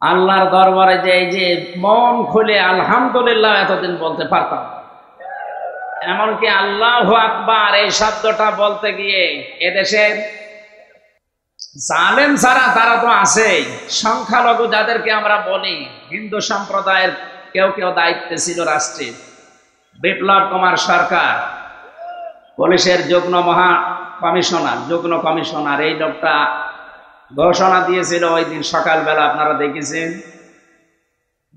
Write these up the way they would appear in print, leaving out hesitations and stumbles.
আল্লাহর দরবারে যে এই যে মন খুলে আলহামদুলিল্লাহ এতদিন বলতে পারতাম, এমনকি আল্লাহু আকবার এই শব্দটা বলতে গিয়ে এদেশের জালেম ছাড়া তারা তো আছেই, সংখ্যালঘু যাদেরকে আমরা বলি হিন্দু সম্প্রদায়ের কেউ কেউ দায়িত্বে ছিল রাষ্ট্রের, বিপ্লব কুমার সরকার পুলিশের যুগ্ম কমিশনার এই লোকটা ঘোষণা দিয়েছিল ওই দিন সকালবেলা, আপনারা দেখেছেন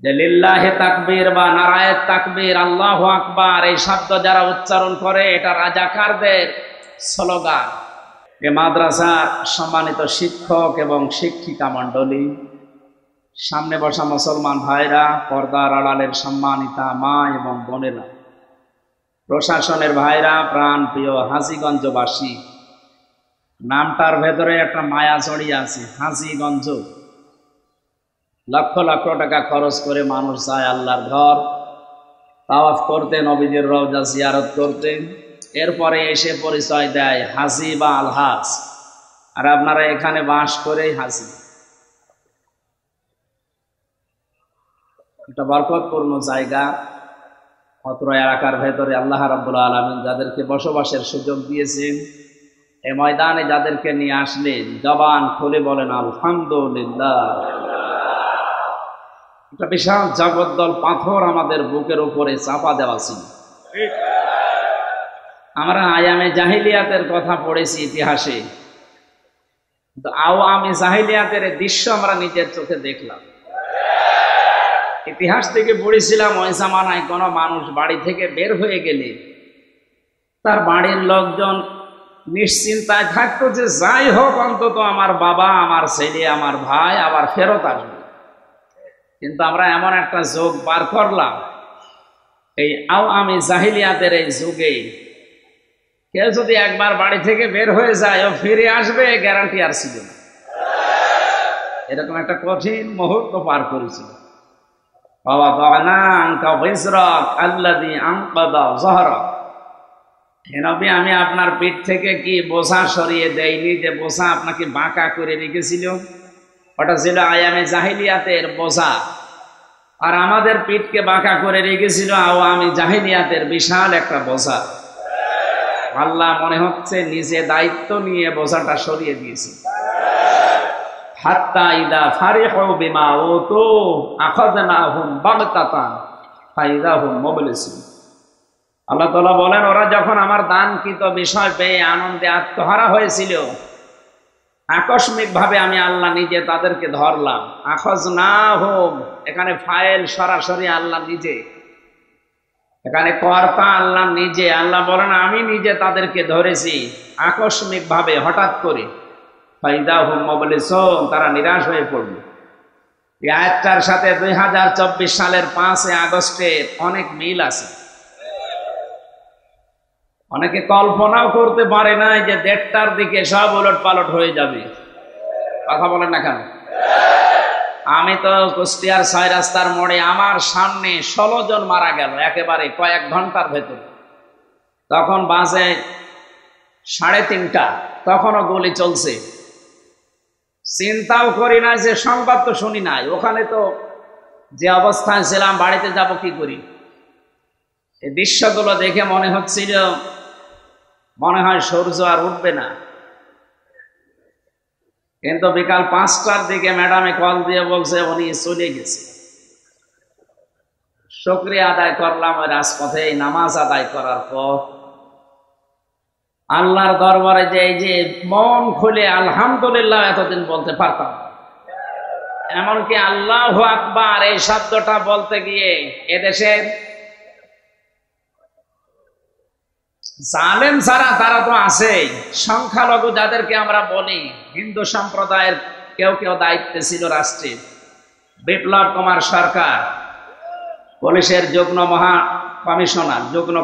যে লিল্লাহে তাকবীর বা নারায়ে তাকবীর আল্লাহু আকবার এই শব্দ যারা উচ্চারণ করে এটা রাজাকারদের স্লোগান। এ মাদ্রাসার সম্মানিত শিক্ষক এবং শিক্ষিকা মণ্ডলী, সামনে বসা মুসলমান ভাইরা, পর্দার আড়ালের সম্মানিতা মা এবং বোনেরা, প্রশাসনের ভাইরা, প্রাণ প্রিয় হাজীগঞ্জবাসী, নামটার ভেতরে একটা মায়া জড়িয়ে আছে হাজীগঞ্জ। লক্ষ লক্ষ টাকা খরচ করে মানুষ যায় আল্লাহর ঘর তাওয়াফ করতে, নবীজির রওজা জিয়ারত করতে, এরপরে এসে পরিচয় দেয় হাজী বা আলহাজ, আর আপনারা এখানে বাস করে হাজী। একটা বরকতপূর্ণ জায়গা, অত্র এলাকার ভেতরে আল্লাহ রাব্বুল আলামিন যাদেরকে বসবাসের সুযোগ দিয়েছেন, এই ময়দানে যাদেরকে নিয়ে আসলেন, জবান খুলে বলেন আলহামদুলিল্লাহ। একটা বিশাল জগদ্দল পাথর আমাদের বুকের উপরে চাপা দেওয়া ছিল। আমরা আয়ামে জাহিলিয়াতের কথা পড়েছি ইতিহাসে, আওয়ামে জাহিলিয়াতের দৃশ্য আমরা নিজের চোখে দেখলাম। ইতিহাস থেকে পড়েছিলাম ওই জামানায় কোনো মানুষ বাড়ি থেকে বের হয়ে গেলে তার বাড়ির লোকজন নিশ্চিন্তায় থাকতো যে যাই হোক অন্তত আমার বাবা, আমার ছেলে, আমার ভাই আবার ফেরত আসবে। কিন্তু আমরা এমন একটা যুগ পার করলাম, এই আওয়ামে জাহিলিয়াতের এই যুগে কেউ যদি একবার বাড়ি থেকে বের হয়ে যায় ও ফিরে আসবে গ্যারান্টি আর ছিল না। এরকম একটা কঠিন মুহূর্ত পার করেছিল। আমি আপনার পিঠ থেকে কি বোঝা সরিয়ে দেয়নি, যে বোঝা আপনাকে বাঁকা করে রেখেছিল, ওটা ছিল আয়ামে জাহিলিয়াতের বোঝা, আর আমাদের পিঠকে বাঁকা করে রেখেছিল আওয়ামে জাহিলিয়াতের বিশাল একটা বোঝা। আল্লাহ মনে হচ্ছে নিজে দায়িত্ব নিয়ে বোঝাটা সরিয়ে দিয়েছে। হাত্তা ইদা ফারিহু বিমা উতু আখাযনাহুম বাগতাতান ফাইযা হুম মুবলিসুন। আল্লাহ তাআলা বলেন, ওরা যখন আমার দানকৃত বিষয় পেয়ে আনন্দে আত্মহারা হয়েছিল, আকস্মিক ভাবে আমি আল্লাহ নিজে তাদেরকে ধরলাম। আখাযনাহুম, এখানে ফাইল সরাসরি আল্লাহ নিজে, এখানে কর্তা আল্লাহ নিজে। আল্লাহ বলেন আমি নিজে তাদেরকে ধরেছি আকস্মিক ভাবে, হঠাৎ করে। ফাইদা হুম মুবলিসুন, তারা নিরাশ হয়ে পড়ল। এই আয়াতটার সাথে 2024 সালের 5 আগস্টের অনেক মিল আছে। অনেকে কল্পনাও করতে পারে না যে 1:30টার দিকে সব উলট পালট হয়ে যাবে। কথা বলেন না কেন? আমি তো কুষ্টিয়ার 6 রাস্তার মোড়ে আমার সামনে 16 জন মারা গেল একেবারে কয়েক ঘন্টার ভেতরে। তখন বাজে 3:30, তখনও গুলি চলছে। চিন্তাও করি না, যে সংবাদ তো শুনি নাই, ওখানে তো যে অবস্থায় ছিলাম বাড়িতে যাব কি করি। এই দৃশ্যগুলো দেখে মনে হচ্ছিল মনে হয় সূর্য আর উঠবে না। কিন্তু বিকাল 5টার দিকে ম্যাডামে কল দিয়ে বলছে উনি চলে গেছে। শুকরিয়া আদায় করলাম ওই রাজপথে নামাজ আদায় করার পর। আল্লাহর দরবারে যে এই যে মন খুলে আলহামদুলিল্লাহ এতদিন বলতে পারতাম, এমনকি আল্লাহু আকবার এই শব্দটা বলতে গিয়ে এদেশের জালেম ছাড়া তারা তো আছেই, সংখ্যালঘু যাদেরকে আমরা বলি হিন্দু সম্প্রদায়ের কেউ কেউ দায়িত্বে ছিল রাষ্ট্রের, বিপ্লব কুমার সরকার পুলিশের যুগ্ম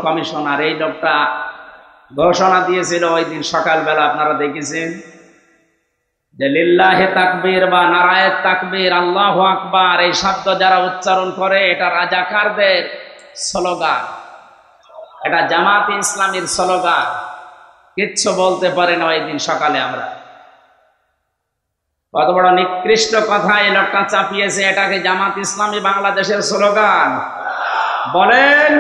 কমিশনার এই লোকটা ঘোষণা দিয়েছিল ওই দিন সকালবেলা, আপনারা দেখেছেন যে লিল্লাহে তাকবীর বা নারায়ে তাকবীর আল্লাহু আকবার এই শব্দ যারা উচ্চারণ করে এটা রাজাকারদের স্লোগান, এটা জামাতে ইসলামীর স্লোগান। কিচ্ছু বলতে পারে না ওই দিন সকালে আমরা। কত বড় নিকৃষ্ট কথা এই লোকটা চাপিয়েছে। এটাকে জামাত ইসলামী বাংলাদেশের স্লোগান বলেন।